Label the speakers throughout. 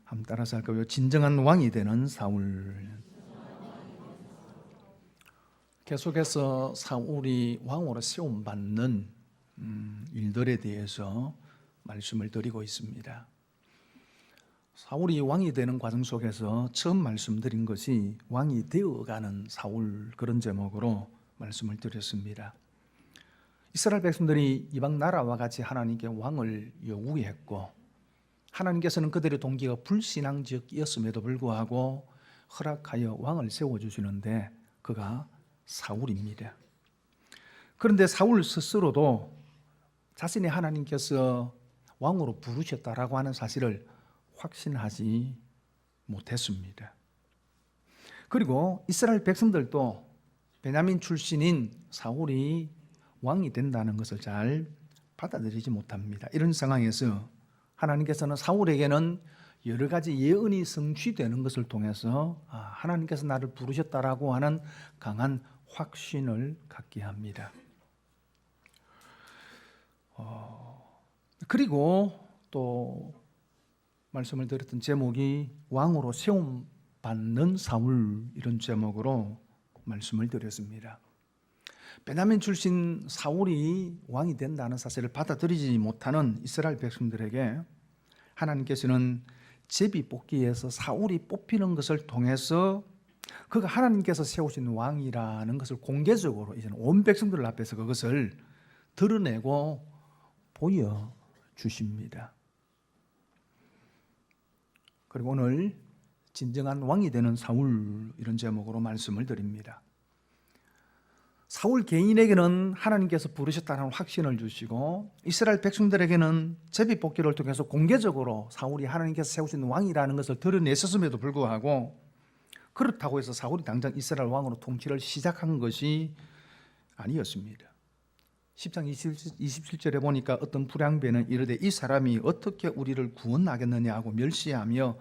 Speaker 1: 한번 따라서 할까요? 진정한 왕이 되는 사울. 계속해서 사울이 왕으로 세움받는 일들에 대해서 말씀을 드리고 있습니다. 사울이 왕이 되는 과정 속에서 처음 말씀드린 것이 왕이 되어가는 사울, 그런 제목으로 말씀을 드렸습니다. 이스라엘 백성들이 이방 나라와 같이 하나님께 왕을 요구했고, 하나님께서는 그들의 동기가 불신앙적이었음에도 불구하고 허락하여 왕을 세워주시는데 그가 사울입니다. 그런데 사울 스스로도 자신이 하나님께서 왕으로 부르셨다라고 하는 사실을 확신하지 못했습니다. 그리고 이스라엘 백성들도 베냐민 출신인 사울이 왕이 된다는 것을 잘 받아들이지 못합니다. 이런 상황에서 하나님께서는 사울에게는 여러 가지 예언이 성취되는 것을 통해서 하나님께서 나를 부르셨다라고 하는 강한 확신을 갖게 합니다. 그리고 또 말씀을 드렸던 제목이 왕으로 세움 받는 사울, 이런 제목으로 말씀을 드렸습니다. 베냐민 출신 사울이 왕이 된다는 사실을 받아들이지 못하는 이스라엘 백성들에게 하나님께서는 제비 뽑기에서 사울이 뽑히는 것을 통해서 그가 하나님께서 세우신 왕이라는 것을 공개적으로 이제는 온 백성들 앞에서 그것을 드러내고 보여주십니다. 그리고 오늘 진정한 왕이 되는 사울, 이런 제목으로 말씀을 드립니다. 사울 개인에게는 하나님께서 부르셨다는 확신을 주시고, 이스라엘 백성들에게는 제비뽑기를 통해서 공개적으로 사울이 하나님께서 세우신 왕이라는 것을 드러냈었음에도 불구하고, 그렇다고 해서 사울이 당장 이스라엘 왕으로 통치를 시작한 것이 아니었습니다. 10장 27절에 보니까 어떤 불량배는 이르되 이 사람이 어떻게 우리를 구원하겠느냐 하고 멸시하며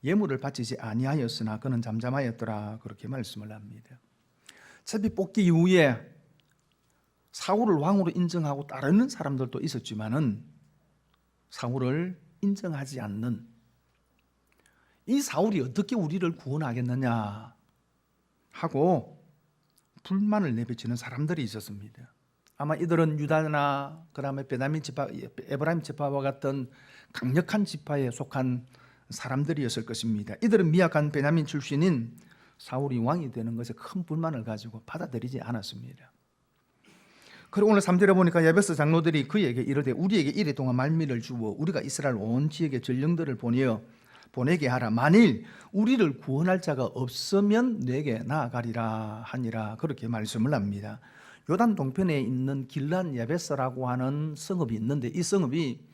Speaker 1: 예물을 바치지 아니하였으나 그는 잠잠하였더라, 그렇게 말씀을 합니다. 제비 뽑기 이후에 사울을 왕으로 인정하고 따르는 사람들도 있었지만은 사울을 인정하지 않는, 이 사울이 어떻게 우리를 구원하겠느냐 하고 불만을 내비치는 사람들이 있었습니다. 아마 이들은 유다나 그다음에 베냐민 지파, 에브라임 지파와 같은 강력한 지파에 속한 사람들이었을 것입니다. 이들은 미약한 베냐민 출신인 사울이 왕이 되는 것에 큰 불만을 가지고 받아들이지 않았습니다. 그리고 오늘 3절에 보니까 야베스 장로들이 그에게 이르되 우리에게 이리 동안 말미를 주어 우리가 이스라엘 온 지역에 전령들을 보내게 하라. 만일 우리를 구원할 자가 없으면 내게 나아가리라 하니라, 그렇게 말씀을 합니다. 요단 동편에 있는 길란 야베스라고 하는 성읍이 있는데 이 성읍이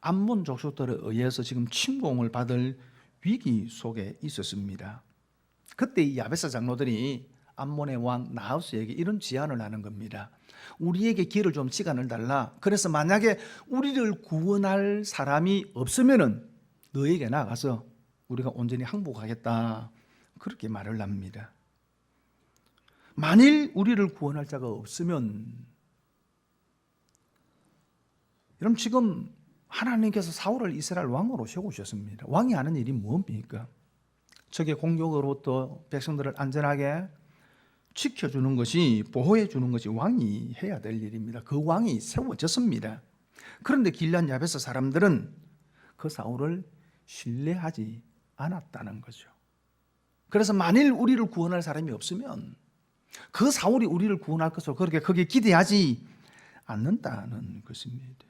Speaker 1: 암몬 족속들에 의해서 지금 침공을 받을 위기 속에 있었습니다. 그때 이 야베스 장로들이 암몬의 왕 나하스에게 이런 제안을 하는 겁니다. 우리에게 길을 좀 시간을 달라. 그래서 만약에 우리를 구원할 사람이 없으면은 너에게 나가서 우리가 온전히 항복하겠다, 그렇게 말을 합니다. 만일 우리를 구원할 자가 없으면, 그럼 지금 하나님께서 사울을 이스라엘 왕으로 세우셨습니다. 왕이 하는 일이 뭡니까? 적의 공격으로부터 백성들을 안전하게 지켜주는 것이, 보호해 주는 것이 왕이 해야 될 일입니다. 그 왕이 세워졌습니다. 그런데 길란 야베스 사람들은 그 사울을 신뢰하지 않았다는 거죠. 그래서 만일 우리를 구원할 사람이 없으면 그 사울이 우리를 구원할 것을 그렇게 크게 기대하지 않는다는 것입니다.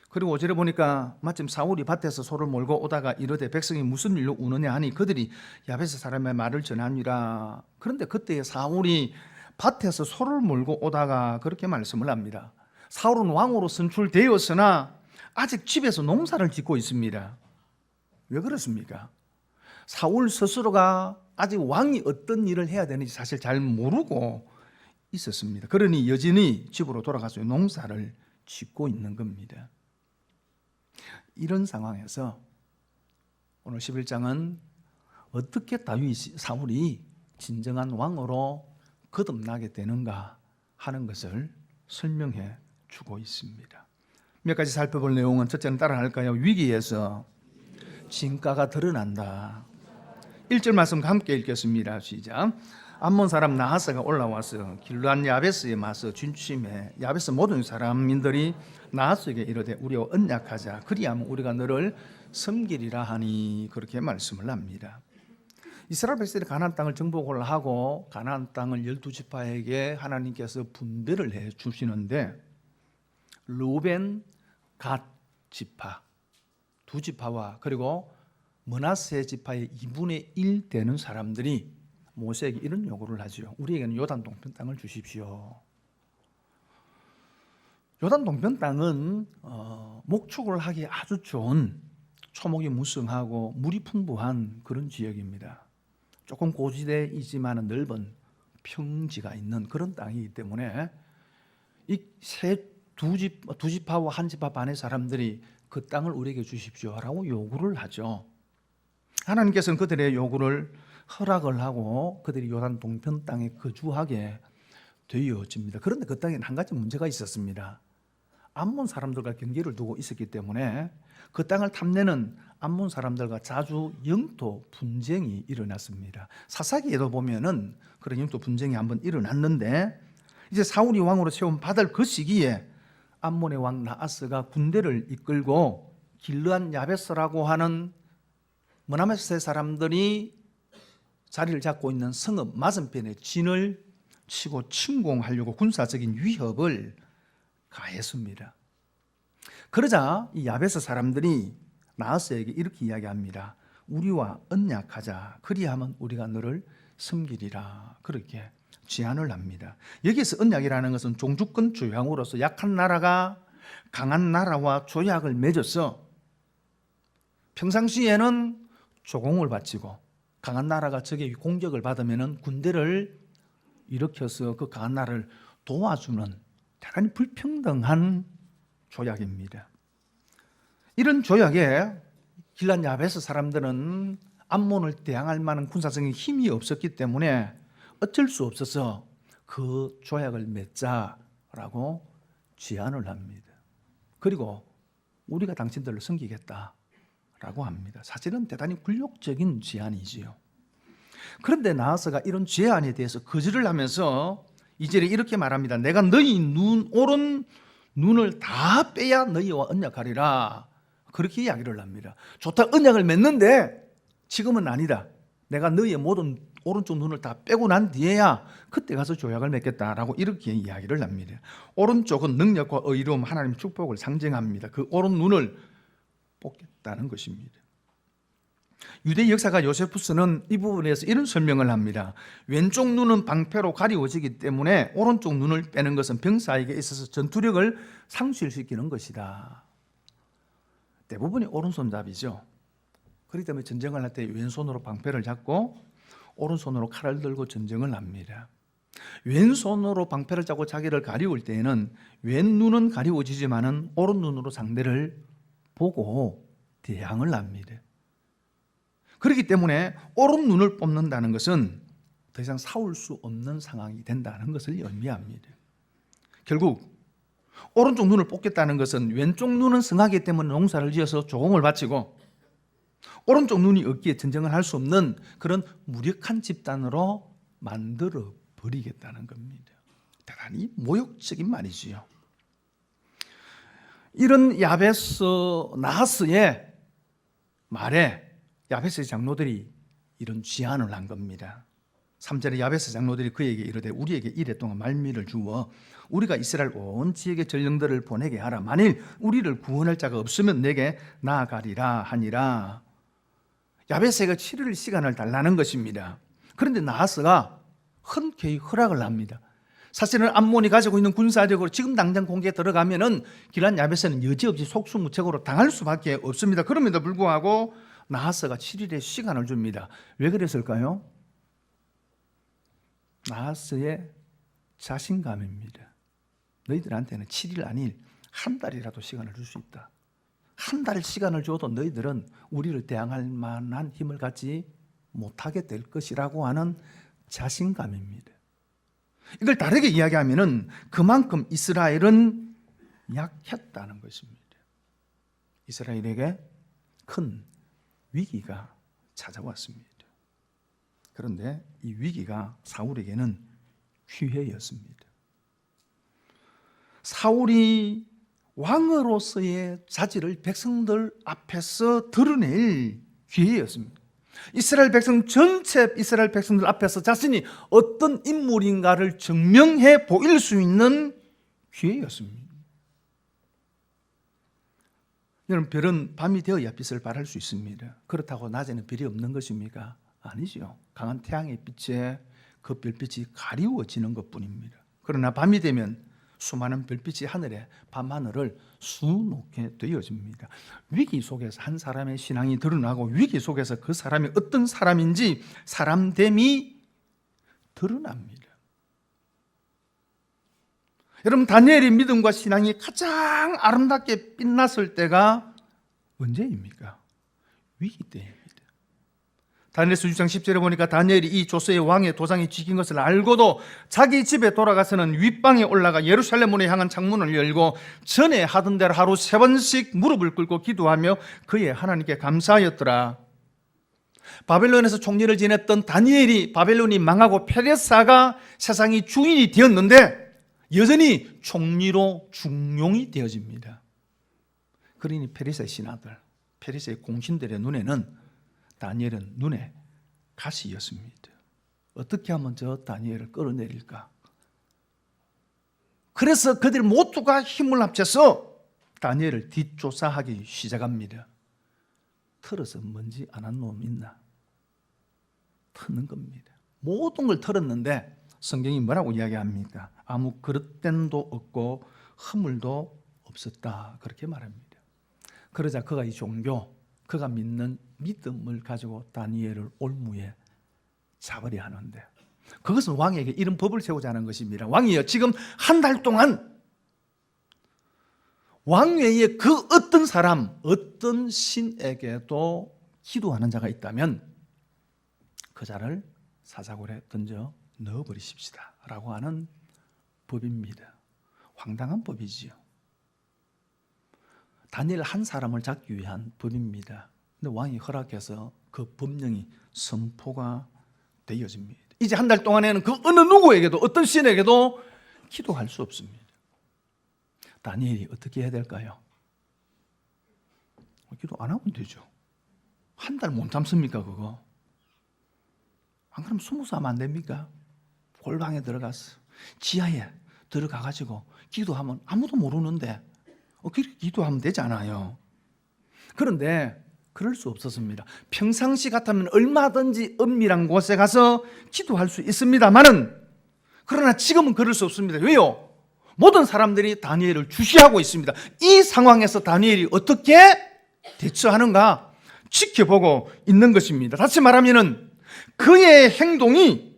Speaker 1: 그리고 5절에 보니까 마침 사울이 밭에서 소를 몰고 오다가 이르되 백성이 무슨 일로 우느냐 하니 그들이 야베스 사람의 말을 전하니라. 그런데 그때 사울이 밭에서 소를 몰고 오다가 그렇게 말씀을 합니다. 사울은 왕으로 선출되었으나 아직 집에서 농사를 짓고 있습니다. 왜 그렇습니까? 사울 스스로가 아직 왕이 어떤 일을 해야 되는지 사실 잘 모르고 있었습니다. 그러니 여전히 집으로 돌아가서 농사를 짓고 있는 겁니다. 이런 상황에서 오늘 11장은 어떻게 사울이 진정한 왕으로 거듭나게 되는가 하는 것을 설명해 주고 있습니다. 몇 가지 살펴볼 내용은 첫째는 따라 할까요? 위기에서 진가가 드러난다. 1절 말씀 함께 읽겠습니다. 시작. 암몬 사람 나하스가 올라와서 길르앗 야베스에 맞서 진침해 야베스 모든 사람인들이 나하스에게 이르되 우리와 언약하자 그리하면 우리가 너를 섬기리라 하니 그렇게 말씀을 합니다. 이스라엘 백성들이 가나안 땅을 정복을 하고 가나안 땅을 12지파에게 하나님께서 분배를 해 주시는데 루벤, 갓 지파 두 지파와 그리고 므낫세 지파의 2분의 1 되는 사람들이 모세에게 이런 요구를 하죠. 우리에게는 요단 동편 땅을 주십시오. 요단 동편 땅은 목축을 하기 아주 좋은 초목이 무성하고 물이 풍부한 그런 지역입니다. 조금 고지대이지만 넓은 평지가 있는 그런 땅이기 때문에 이 두 지파와 한 지파 반의 사람들이 그 땅을 우리에게 주십시오라고 요구를 하죠. 하나님께서는 그들의 요구를 허락을 하고 그들이 요단 동편 땅에 거주하게 되어집니다. 그런데 그 땅에는 한 가지 문제가 있었습니다. 암몬 사람들과 경계를 두고 있었기 때문에 그 땅을 탐내는 암몬 사람들과 자주 영토 분쟁이 일어났습니다. 사사기에도 보면은 그런 영토 분쟁이 한번 일어났는데 이제 사울이 왕으로 세움 받을 그 시기에 암몬의 왕 나하스가 군대를 이끌고 길르앗 야베스라고 하는 므낫세 사람들이 자리를 잡고 있는 성읍 맞은편에 진을 치고 침공하려고 군사적인 위협을 가했습니다. 그러자 이 야베스 사람들이 나하스에게 이렇게 이야기합니다. 우리와 언약하자. 그리하면 우리가 너를 섬기리라. 그렇게 제안을 합니다. 여기서 언약이라는 것은 종주권 조약으로서 약한 나라가 강한 나라와 조약을 맺어서 평상시에는 조공을 바치고 강한 나라가 적의 공격을 받으면 군대를 일으켜서 그 강한 나라를 도와주는 대단히 불평등한 조약입니다. 이런 조약에 길르앗 야베스 사람들은 암몬을 대항할 만한 군사적인 힘이 없었기 때문에 어쩔 수 없어서 그 조약을 맺자라고 제안을 합니다. 그리고 우리가 당신들을 섬기겠다라고 합니다. 사실은 대단히 굴욕적인 제안이지요. 그런데 나하스가 이런 제안에 대해서 거절을 하면서 이절에 이렇게 말합니다. 내가 너희 오른 눈을 다 빼야 너희와 언약하리라. 그렇게 이야기를 합니다. 좋다, 언약을 맺는데 지금은 아니다. 내가 너희의 모든 오른쪽 눈을 다 빼고 난 뒤에야 그때 가서 조약을 맺겠다라고 이렇게 이야기를 합니다. 오른쪽은 능력과 의로움, 하나님의 축복을 상징합니다. 그 오른 눈을 뽑겠다는 것입니다. 유대 역사가 요세푸스는 이 부분에서 이런 설명을 합니다. 왼쪽 눈은 방패로 가리워지기 때문에 오른쪽 눈을 빼는 것은 병사에게 있어서 전투력을 상실시키는 것이다. 대부분이 오른손잡이죠. 그렇기 때문에 전쟁을 할 때 왼손으로 방패를 잡고 오른손으로 칼을 들고 전쟁을 합니다. 왼손으로 방패를 잡고 자기를 가리울 때에는 왼눈은 가리워지지만은 오른눈으로 상대를 보고 대항을 합니다. 그렇기 때문에 오른눈을 뽑는다는 것은 더 이상 싸울 수 없는 상황이 된다는 것을 의미합니다. 결국 오른쪽 눈을 뽑겠다는 것은 왼쪽 눈은 성하기 때문에 농사를 지어서 조공을 바치고 오른쪽 눈이 없기에 전쟁을 할 수 없는 그런 무력한 집단으로 만들어 버리겠다는 겁니다. 대단히 모욕적인 말이지요. 이런 야베스 나하스의 말에 야베스의 장로들이 이런 제안을 한 겁니다. 3절에 야베스 장로들이 그에게 이르되 우리에게 이래 동안 말미를 주어 우리가 이스라엘 온 지역의 전령들을 보내게 하라. 만일 우리를 구원할 자가 없으면 내게 나아가리라 하니라. 야베스가 7일 시간을 달라는 것입니다. 그런데 나하스가 흔쾌히 허락을 합니다. 사실은 암몬이 가지고 있는 군사력으로 지금 당장 공격에 들어가면은 길르앗 야베스는 여지없이 속수무책으로 당할 수밖에 없습니다. 그럼에도 불구하고 나하스가 7일의 시간을 줍니다. 왜 그랬을까요? 나하스의 자신감입니다. 너희들한테는 7일 아닌 한 달이라도 시간을 줄 수 있다. 한 달 시간을 줘도 너희들은 우리를 대항할 만한 힘을 갖지 못하게 될 것이라고 하는 자신감입니다. 이걸 다르게 이야기하면은 그만큼 이스라엘은 약했다는 것입니다. 이스라엘에게 큰 위기가 찾아왔습니다. 그런데 이 위기가 사울에게는 기회였습니다. 사울이 왕으로서의 자질을 백성들 앞에서 드러낼 기회였습니다. 이스라엘 백성 전체 이스라엘 백성들 앞에서 자신이 어떤 인물인가를 증명해 보일 수 있는 기회였습니다. 여러분, 별은 밤이 되어야 빛을 발할 수 있습니다. 그렇다고 낮에는 별이 없는 것입니까? 아니죠. 강한 태양의 빛에 그 별빛이 가리워지는 것뿐입니다. 그러나 밤이 되면 수많은 별빛이 하늘에 밤하늘을 수놓게 되어집니다. 위기 속에서 한 사람의 신앙이 드러나고 위기 속에서 그 사람이 어떤 사람인지 사람됨이 드러납니다. 여러분, 다니엘의 믿음과 신앙이 가장 아름답게 빛났을 때가 언제입니까? 위기 때입니다. 다니엘서 6장 10절에 보니까 다니엘이 이 조서의 왕의 도장이 찍힌 것을 알고도 자기 집에 돌아가서는 윗방에 올라가 예루살렘문에 향한 창문을 열고 전에 하던 대로 하루 3번씩 무릎을 꿇고 기도하며 그의 하나님께 감사하였더라. 바벨론에서 총리를 지냈던 다니엘이 바벨론이 망하고 페르사가 세상의 주인이 되었는데 여전히 총리로 중용이 되어집니다. 그러니 페르시아의 신하들, 페르시아의 공신들의 눈에는 다니엘은 눈에 가시였습니다. 어떻게 하면 저 다니엘을 끌어내릴까? 그래서 그들 모두가 힘을 합쳐서 다니엘을 뒷조사하기 시작합니다. 털어서 먼지 안 한 놈 있나? 터는 겁니다. 모든 걸 털었는데 성경이 뭐라고 이야기합니까? 아무 그릇됨도 없고 허물도 없었다, 그렇게 말합니다. 그러자 그가 이 종교, 그가 믿는 믿음을 가지고 다니엘을 올무에 잡으려 하는데, 그것은 왕에게 이런 법을 세우자는 것입니다. 왕이여, 지금 한 달 동안 왕 외에 그 어떤 사람, 어떤 신에게도 기도하는 자가 있다면 그 자를 사자굴에 던져 넣어버리십시다 라고 하는 법입니다. 황당한 법이지요. 다니엘 한 사람을 잡기 위한 법입니다. 근데 왕이 허락해서 그 법령이 선포가 되어집니다. 이제 한 달 동안에는 그 어느 누구에게도, 어떤 신에게도 기도할 수 없습니다. 다니엘이 어떻게 해야 될까요? 기도 안 하면 되죠. 한 달 못 참습니까 그거? 안 그러면 숨어서 하면 안 됩니까? 골방에 들어가서 지하에 들어가가지고 기도하면 아무도 모르는데 그렇게 기도하면 되잖아요. 그런데 그럴 수 없었습니다. 평상시 같으면 얼마든지 은밀한 곳에 가서 기도할 수 있습니다만은, 그러나 지금은 그럴 수 없습니다. 왜요? 모든 사람들이 다니엘을 주시하고 있습니다. 이 상황에서 다니엘이 어떻게 대처하는가 지켜보고 있는 것입니다. 다시 말하면은 그의 행동이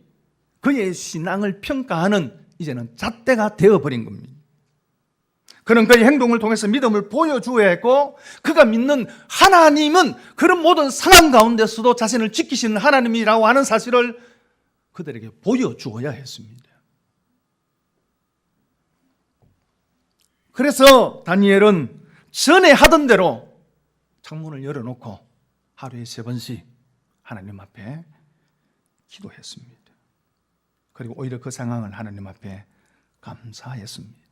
Speaker 1: 그의 신앙을 평가하는 이제는 잣대가 되어버린 겁니다. 그는 그의 행동을 통해서 믿음을 보여주어야 했고, 그가 믿는 하나님은 그런 모든 상황 가운데서도 자신을 지키시는 하나님이라고 하는 사실을 그들에게 보여주어야 했습니다. 그래서 다니엘은 전에 하던 대로 창문을 열어놓고 하루에 3번씩 하나님 앞에 기도했습니다. 그리고 오히려 그 상황을 하나님 앞에 감사했습니다.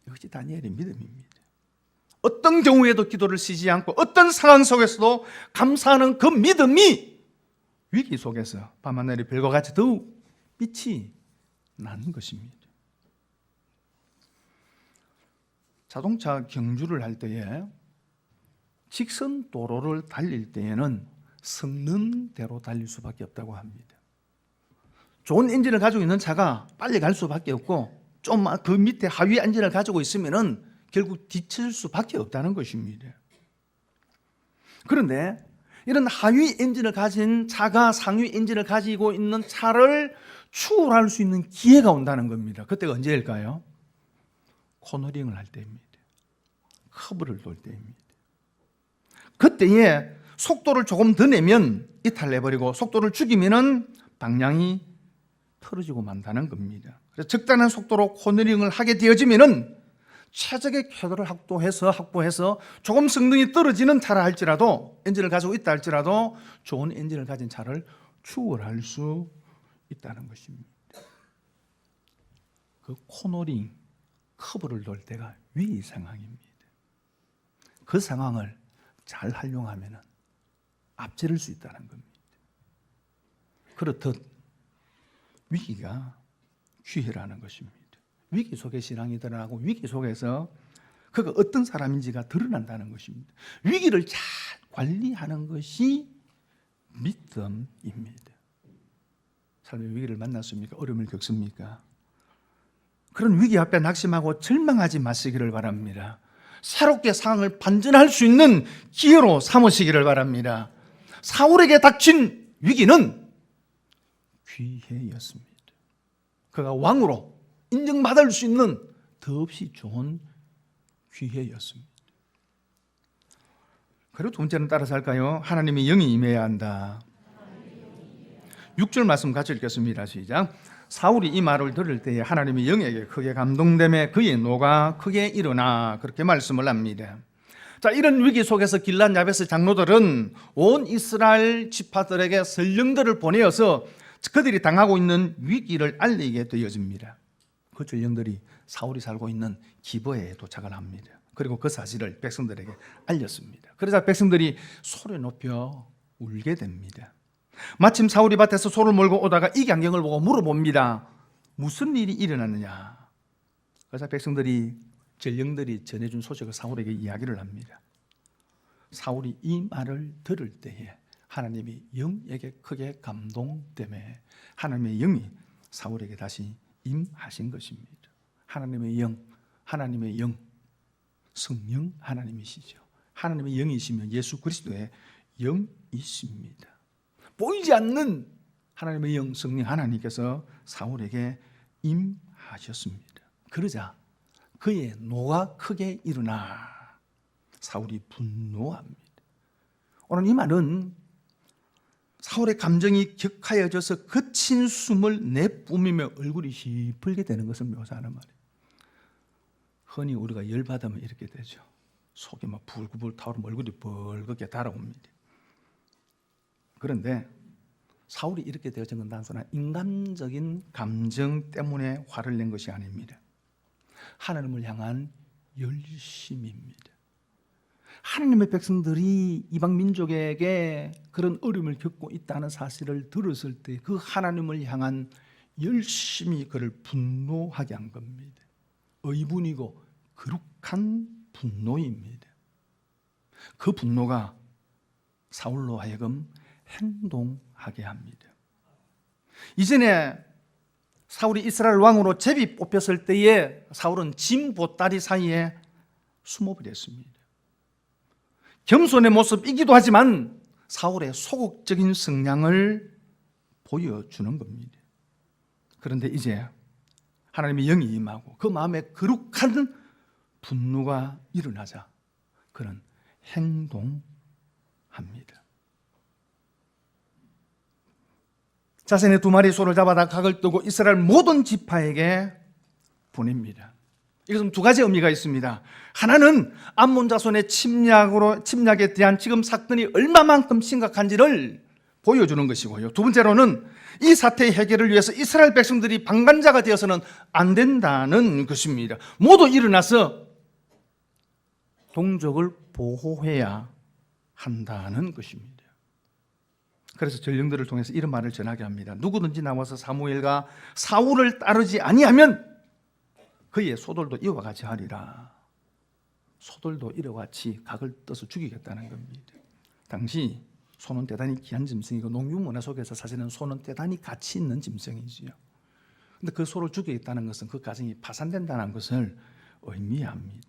Speaker 1: 이것이 다니엘의 믿음입니다. 어떤 경우에도 기도를 쉬지 않고 어떤 상황 속에서도 감사하는 그 믿음이 위기 속에서 밤하늘의 별과 같이 더욱 빛이 나는 것입니다. 자동차 경주를 할 때에 직선 도로를 달릴 때에는 성능 대로 달릴 수밖에 없다고 합니다. 좋은 엔진을 가지고 있는 차가 빨리 갈 수밖에 없고, 좀 그 밑에 하위 엔진을 가지고 있으면은 결국 뒤칠 수밖에 없다는 것입니다. 그런데 이런 하위 엔진을 가진 차가 상위 엔진을 가지고 있는 차를 추월할 수 있는 기회가 온다는 겁니다. 그때가 언제일까요? 코너링을 할 때입니다. 커브를 돌 때입니다. 그때에 속도를 조금 더 내면 이탈해버리고 속도를 죽이면은 방향이 틀어지고 만다는 겁니다. 그래서 적당한 속도로 코너링을 하게 되어지면은 최적의 궤도를 확보해서 조금 성능이 떨어지는 차라 할지라도, 엔진을 가지고 있다 할지라도 좋은 엔진을 가진 차를 추월할 수 있다는 것입니다. 그 코너링, 커브를 돌 때가 위기 상황입니다. 그 상황을 잘 활용하면 앞지를 수 있다는 겁니다. 그렇듯 위기가 기회라는 것입니다. 위기 속에 신앙이 드러나고 위기 속에서 그가 어떤 사람인지가 드러난다는 것입니다. 위기를 잘 관리하는 것이 믿음입니다. 삶의 위기를 만났습니까? 어려움을 겪습니까? 그런 위기 앞에 낙심하고 절망하지 마시기를 바랍니다. 새롭게 상황을 반전할 수 있는 기회로 삼으시기를 바랍니다. 사울에게 닥친 위기는 기회였습니다. 그가 왕으로 인정받을 수 있는 더없이 좋은 기회였습니다. 그리고 두 번째는 따라서 할까요? 하나님의 영이 임해야 한다. 6절 말씀 같이 읽겠습니다. 시작. 사울이 이 말을 들을 때에 하나님의 영에게 크게 감동되매 그의 노가 크게 일어나, 그렇게 말씀을 합니다. 자, 이런 위기 속에서 길앗 야베스 장로들은 온 이스라엘 지파들에게 전령들을 보내어서 그들이 당하고 있는 위기를 알리게 되어집니다. 그 전령들이 사울이 살고 있는 기브에 도착을 합니다. 그리고 그 사실을 백성들에게 알렸습니다. 그러자 백성들이 소리 높여 울게 됩니다. 마침 사울이 밭에서 소를 몰고 오다가 이 광경을 보고 물어봅니다. 무슨 일이 일어났느냐? 그래서 백성들이, 전령들이 전해준 소식을 사울에게 이야기를 합니다. 사울이 이 말을 들을 때에 하나님이 영에게 크게 감동되매 하나님의 영이 사울에게 다시 임하신 것입니다. 하나님의 영, 성령 하나님이시죠. 하나님의 영이시면 예수 그리스도의 영이십니다. 보이지 않는 하나님의 영, 성령 하나님께서 사울에게 임하셨습니다. 그러자 그의 노가 크게 일어나 사울이 분노합니다. 오늘 이 말은 사울의 감정이 격하여져서 거친 숨을 내뿜으며 얼굴이 시뻘게 되는 것을 묘사하는 말이에요. 흔히 우리가 열받으면 이렇게 되죠. 속이 막 불구불 타오르면 얼굴이 벌겋게 달아옵니다. 그런데 사울이 이렇게 되어진 건 단순한 인간적인 감정 때문에 화를 낸 것이 아닙니다. 하나님을 향한 열심입니다. 하나님의 백성들이 이방 민족에게 그런 어려움을 겪고 있다는 사실을 들었을 때 그 하나님을 향한 열심이 그를 분노하게 한 겁니다. 의분이고 거룩한 분노입니다. 그 분노가 사울로 하여금 행동하게 합니다. 이전에 사울이 이스라엘 왕으로 제비 뽑혔을 때에 사울은 짐 보따리 사이에 숨어버렸습니다. 겸손의 모습이기도 하지만 사울의 소극적인 성향을 보여주는 겁니다. 그런데 이제 하나님의 영이 임하고 그 마음에 거룩한 분노가 일어나자 그는 행동합니다. 자신의 2마리 소를 잡아다 각을 뜨고 이스라엘 모든 지파에게 보냅니다. 이것은 2가지 의미가 있습니다. 하나는 암몬 자손의 침략에 대한 지금 사건이 얼마만큼 심각한지를 보여주는 것이고요. 2번째로는 이 사태의 해결을 위해서 이스라엘 백성들이 방관자가 되어서는 안 된다는 것입니다. 모두 일어나서 동족을 보호해야 한다는 것입니다. 그래서 전령들을 통해서 이런 말을 전하게 합니다. 누구든지 나와서 사무엘과 사울을 따르지 아니하면 그의 소돌도 이와 같이 하리라. 소돌도 이와 같이 각을 떠서 죽이겠다는 겁니다. 당시 소는 대단히 귀한 짐승이고 농경문화 속에서 사실은 소는 대단히 가치 있는 짐승이지요. 그런데 그 소를 죽이겠다는 것은 그 가정이 파산된다는 것을 의미합니다.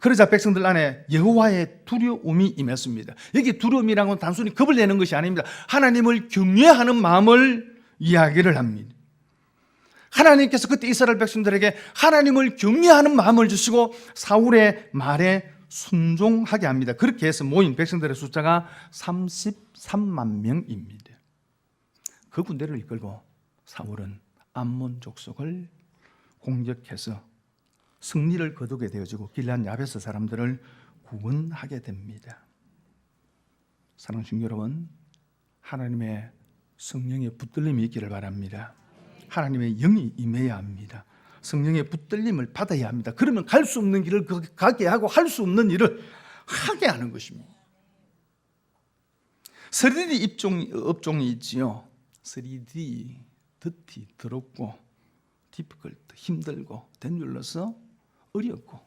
Speaker 1: 그러자 백성들 안에 여호와의 두려움이 임했습니다. 여기 두려움이라는 건 단순히 겁을 내는 것이 아닙니다. 하나님을 경외하는 마음을 이야기를 합니다. 하나님께서 그때 이스라엘 백성들에게 하나님을 경외하는 마음을 주시고 사울의 말에 순종하게 합니다. 그렇게 해서 모인 백성들의 숫자가 33만 명입니다. 그 군대를 이끌고 사울은 암몬 족속을 공격해서 승리를 거두게 되어지고 길앗 야베스 사람들을 구원하게 됩니다. 사랑하는 친구 여러분, 하나님의 성령의 붙들림이 있기를 바랍니다. 하나님의 영이 임해야 합니다. 성령의 붙들림을 받아야 합니다. 그러면 갈 수 없는 길을 가게 하고 할 수 없는 일을 하게 하는 것입니다. 3D 업종이 있지요. 3D, 더티, 더럽고, difficult, 힘들고, dangerous, 어렵고,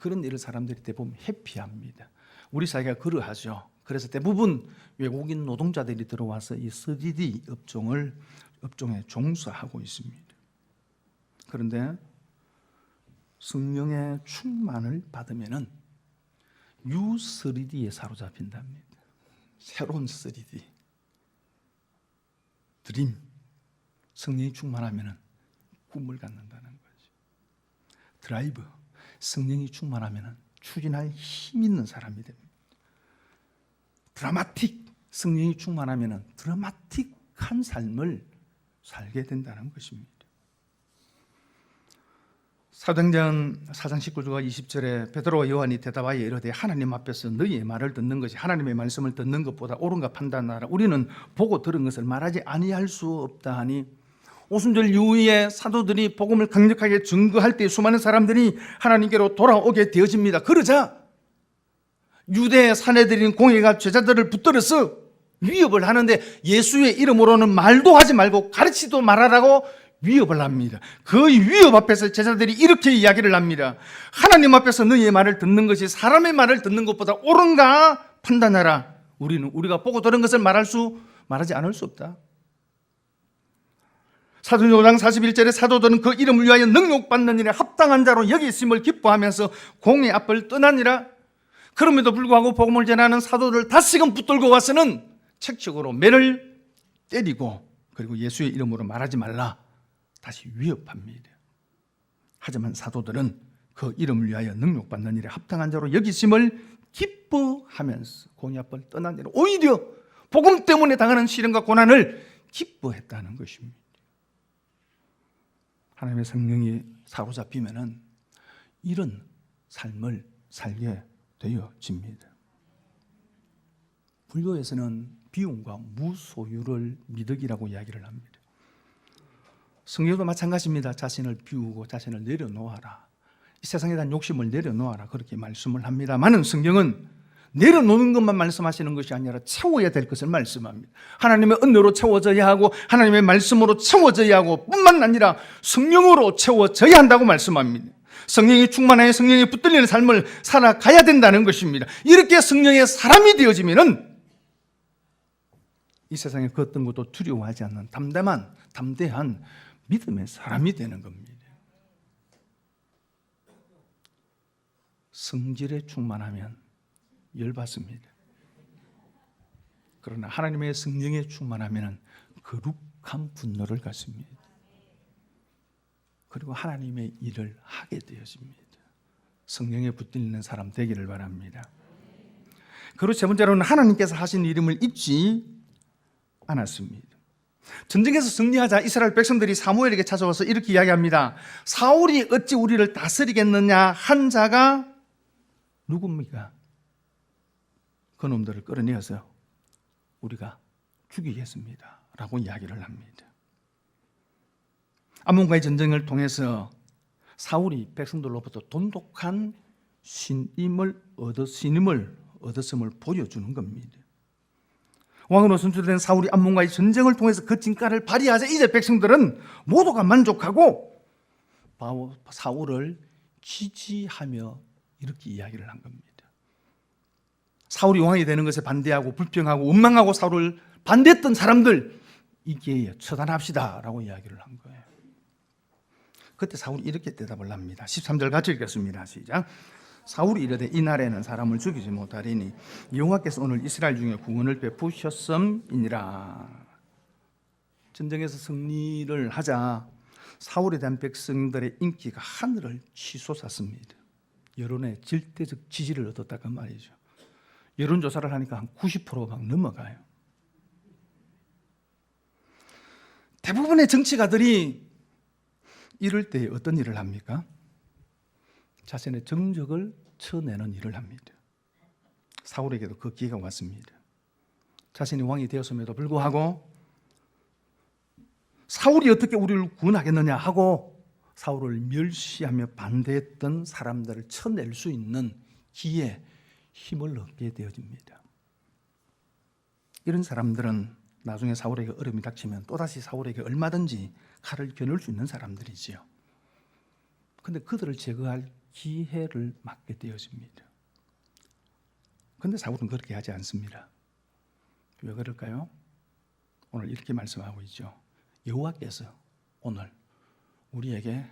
Speaker 1: 그런 일을 사람들이 대부분 회피합니다. 우리 사회가 그러하죠. 그래서 대부분 외국인 노동자들이 들어와서 이 3D 업종에 종사하고 있습니다. 그런데 성령의 충만을 받으면은 U3D에 사로잡힌답니다. 새로운 3D 드림, 성령이 충만하면은 꿈을 갖는다는 거죠. 드라이브, 성령이 충만하면은 추진할 힘 있는 사람이 됩니다. 드라마틱, 성령이 충만하면은 드라마틱한 삶을 살게 된다는 것입니다. 사도행전 4장 19절과 20절에 베드로와 요한이 대답하여 이르되 하나님 앞에서 너희의 말을 듣는 것이 하나님의 말씀을 듣는 것보다 옳은가 판단하라. 우리는 보고 들은 것을 말하지 아니할 수 없다 하니, 오순절 이후에 사도들이 복음을 강력하게 증거할 때 수많은 사람들이 하나님께로 돌아오게 되어집니다. 그러자 유대 사내들인 공회가 제자들을 붙들어서 위협을 하는데 예수의 이름으로는 말도 하지 말고 가르치도 말하라고 위협을 합니다. 그 위협 앞에서 제자들이 이렇게 이야기를 합니다. 하나님 앞에서 너희의 말을 듣는 것이 사람의 말을 듣는 것보다 옳은가 판단하라. 우리가 보고 들은 것을 말하지 않을 수 없다. 사도행전 5장 41절에 사도들은 그 이름을 위하여 능욕받는 일에 합당한 자로 여기 있음을 기뻐하면서 공회 앞을 떠나니라. 그럼에도 불구하고 복음을 전하는 사도들 다시금 붙들고 와서는 책적으로 매를 때리고, 그리고 예수의 이름으로 말하지 말라 다시 위협합니다. 하지만 사도들은 그 이름을 위하여 능욕받는 일에 합당한 자로 여기 있음을 기뻐하면서 공회 앞을 떠나니라. 오히려 복음 때문에 당하는 시련과 고난을 기뻐했다는 것입니다. 하나님의 성령이 사로잡히면은 이런 삶을 살게 되어집니다. 불교에서는 비움과 무소유를 미덕이라고 이야기를 합니다. 성경도 마찬가지입니다. 자신을 비우고 자신을 내려놓아라. 이 세상에 대한 욕심을 내려놓아라. 그렇게 말씀을 합니다만은 성경은 내려놓는 것만 말씀하시는 것이 아니라 채워야 될 것을 말씀합니다. 하나님의 은혜로 채워져야 하고 하나님의 말씀으로 채워져야 하고 뿐만 아니라 성령으로 채워져야 한다고 말씀합니다. 성령이 충만하여 성령이 붙들리는 삶을 살아가야 된다는 것입니다. 이렇게 성령의 사람이 되어지면은 이 세상에 그 어떤 것도 두려워하지 않는 담대한 믿음의 사람이 되는 겁니다. 성질에 충만하면 열받습니다. 그러나 하나님의 성령에 충만하면 거룩한 분노를 갖습니다. 그리고 하나님의 일을 하게 되어집니다. 성령에 붙들리는 사람 되기를 바랍니다. 그리고 세 번째로는 하나님께서 하신 이름을 잊지 않았습니다. 전쟁에서 승리하자 이스라엘 백성들이 사무엘에게 찾아와서 이렇게 이야기합니다. 사울이 어찌 우리를 다스리겠느냐 한 자가 누굽니까? 그 놈들을 끌어내어서 우리가 죽이겠습니다 라고 이야기를 합니다. 암몬과의 전쟁을 통해서 사울이 백성들로부터 돈독한 신임을 얻었음을 보여주는 겁니다. 왕으로 선출된 사울이 암몬과의 전쟁을 통해서 그 진가를 발휘하자 이제 백성들은 모두가 만족하고 사울을 지지하며 이렇게 이야기를 한 겁니다. 사울이 왕이 되는 것에 반대하고 불평하고 원망하고 사울을 반대했던 사람들, 이 기회에 처단합시다 라고 이야기를 한 거예요. 그때 사울이 이렇게 대답을 합니다. 13절 같이 읽겠습니다. 시작. 사울이 이르되 이날에는 사람을 죽이지 못하리니 여호와께서 오늘 이스라엘 중에 구원을 베푸셨음이니라. 전쟁에서 승리를 하자 사울에 대한 백성들의 인기가 하늘을 치솟았습니다. 여론의 절대적 지지를 얻었다 그 말이죠. 여론조사를 하니까 한 90%가 막 넘어가요. 대부분의 정치가들이 이럴 때 어떤 일을 합니까? 자신의 정적을 쳐내는 일을 합니다. 사울에게도 그 기회가 왔습니다. 자신이 왕이 되었음에도 불구하고 사울이 어떻게 우리를 구원하겠느냐 하고 사울을 멸시하며 반대했던 사람들을 쳐낼 수 있는 기회, 힘을 얻게 되어집니다. 이런 사람들은 나중에 사울에게 어려움이 닥치면 또다시 사울에게 얼마든지 칼을 겨눌 수 있는 사람들이지요. 그런데 그들을 제거할 기회를 맞게 되어집니다. 그런데 사울은 그렇게 하지 않습니다. 왜 그럴까요? 오늘 이렇게 말씀하고 있죠. 여호와께서 오늘 우리에게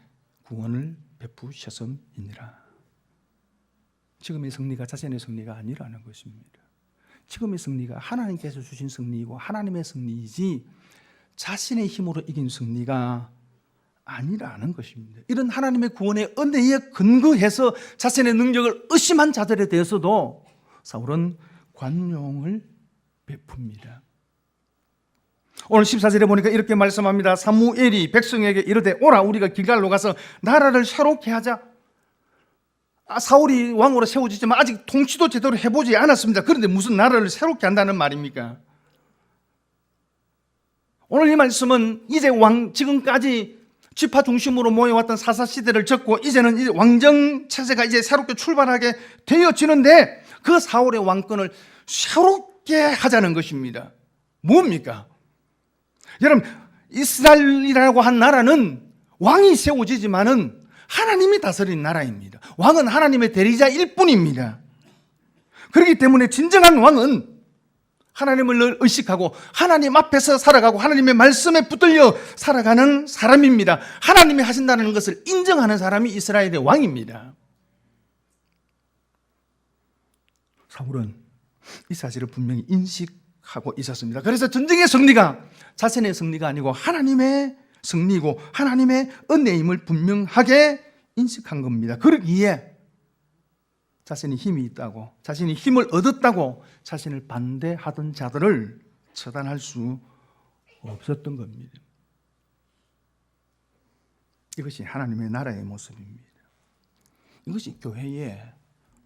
Speaker 1: 구원을 베푸셨음이니라. 지금의 승리가 자신의 승리가 아니라는 것입니다. 지금의 승리가 하나님께서 주신 승리이고 하나님의 승리이지 자신의 힘으로 이긴 승리가 아니라는 것입니다. 이런 하나님의 구원의 은혜에 근거해서 자신의 능력을 의심한 자들에 대해서도 사울은 관용을 베풉니다. 오늘 14절에 보니까 이렇게 말씀합니다. 사무엘이 백성에게 이르되 오라 우리가 길갈로 가서 나라를 새롭게 하자. 사울이 왕으로 세워지지만 아직 통치도 제대로 해보지 않았습니다. 그런데 무슨 나라를 새롭게 한다는 말입니까? 오늘 이 말씀은 이제 지금까지 지파 중심으로 모여왔던 사사시대를 접고 이제는 이제 왕정 체제가 이제 새롭게 출발하게 되어지는데 그 사울의 왕권을 새롭게 하자는 것입니다. 뭡니까? 여러분, 이스라엘이라고 한 나라는 왕이 세워지지만은 하나님이 다스린 나라입니다. 왕은 하나님의 대리자일 뿐입니다. 그렇기 때문에 진정한 왕은 하나님을 늘 의식하고 하나님 앞에서 살아가고 하나님의 말씀에 붙들려 살아가는 사람입니다. 하나님이 하신다는 것을 인정하는 사람이 이스라엘의 왕입니다. 사울은 이 사실을 분명히 인식하고 있었습니다. 그래서 전쟁의 승리가 자신의 승리가 아니고 하나님의 승리고 하나님의 은혜임을 분명하게 인식한 겁니다. 그러기에 자신이 힘이 있다고, 자신이 힘을 얻었다고 자신을 반대하던 자들을 처단할 수 없었던 겁니다. 이것이 하나님의 나라의 모습입니다. 이것이 교회의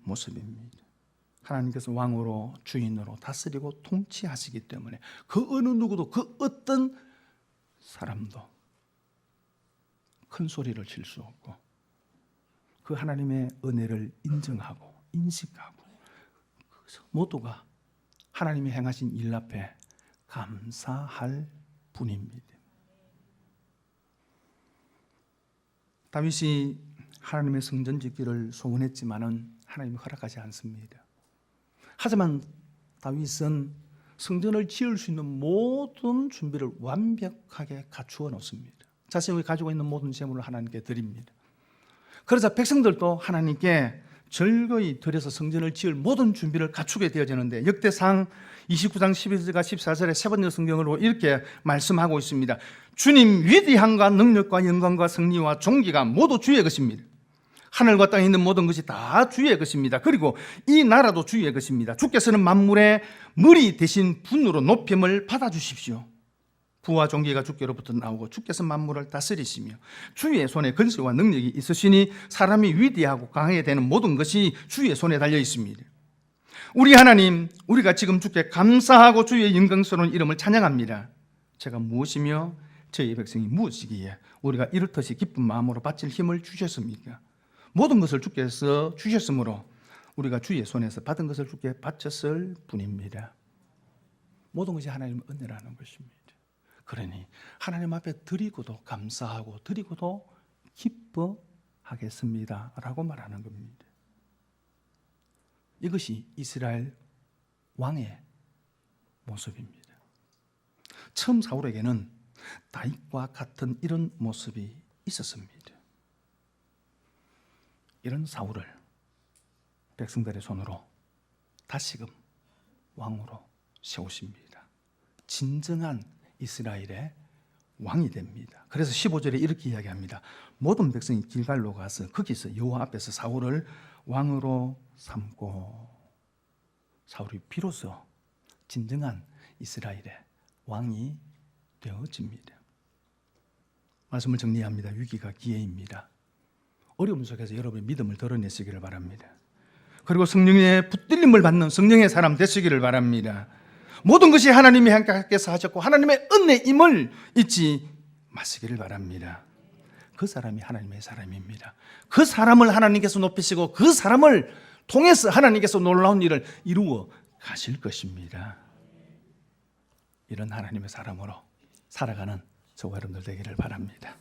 Speaker 1: 모습입니다. 하나님께서 왕으로 주인으로 다스리고 통치하시기 때문에 그 어느 누구도 그 어떤 사람도 큰 소리를 칠 수 없고 그 하나님의 은혜를 인정하고 인식하고 모두가 하나님이 행하신 일 앞에 감사할 뿐입니다. 다윗이 하나님의 성전 짓기를 소원했지만은 하나님이 허락하지 않습니다. 하지만 다윗은 성전을 지을 수 있는 모든 준비를 완벽하게 갖추어 놓습니다. 자신이 가지고 있는 모든 재물을 하나님께 드립니다. 그러자 백성들도 하나님께 즐거이 드려서 성전을 지을 모든 준비를 갖추게 되어지는데 역대상 29장 12절과 14절의 세 번째 성경으로 이렇게 말씀하고 있습니다. 주님 위대함과 능력과 영광과 승리와 존귀가 모두 주의 것입니다. 하늘과 땅에 있는 모든 것이 다 주의 것입니다. 그리고 이 나라도 주의 것입니다. 주께서는 만물의 머리 대신 분으로 높임을 받아주십시오. 부와 존귀가 주께로부터 나오고 주께서 만물을 다스리시며 주의 손에 권세와 능력이 있으시니 사람이 위대하고 강하게 되는 모든 것이 주의 손에 달려 있습니다. 우리 하나님, 우리가 지금 주께 감사하고 주의 영광스러운 이름을 찬양합니다. 제가 무엇이며 저희 백성이 무엇이기에 우리가 이렇듯이 기쁜 마음으로 바칠 힘을 주셨습니까? 모든 것을 주께서 주셨으므로 우리가 주의 손에서 받은 것을 주께 바쳤을 뿐입니다. 모든 것이 하나님의 은혜라는 것입니다. 그러니 하나님 앞에 드리고도 감사하고 드리고도 기뻐하겠습니다 라고 말하는 겁니다. 이것이 이스라엘 왕의 모습입니다. 처음 사울에게는 다윗과 같은 이런 모습이 있었습니다. 이런 사울을 백성들의 손으로 다시금 왕으로 세우십니다. 진정한 이스라엘의 왕이 됩니다. 그래서 15절에 이렇게 이야기합니다. 모든 백성이 길갈로 가서 거기서 여호와 앞에서 사울을 왕으로 삼고 사울이 비로소 진정한 이스라엘의 왕이 되어집니다. 말씀을 정리합니다. 위기가 기회입니다. 어려움 속에서 여러분의 믿음을 드러내시기를 바랍니다. 그리고 성령의 붙들림을 받는 성령의 사람 되시기를 바랍니다. 모든 것이 하나님이 함께서 하셨고 하나님의 은혜임을 잊지 마시기를 바랍니다. 그 사람이 하나님의 사람입니다. 그 사람을 하나님께서 높이시고 그 사람을 통해서 하나님께서 놀라운 일을 이루어 가실 것입니다. 이런 하나님의 사람으로 살아가는 저와 여러분들 되기를 바랍니다.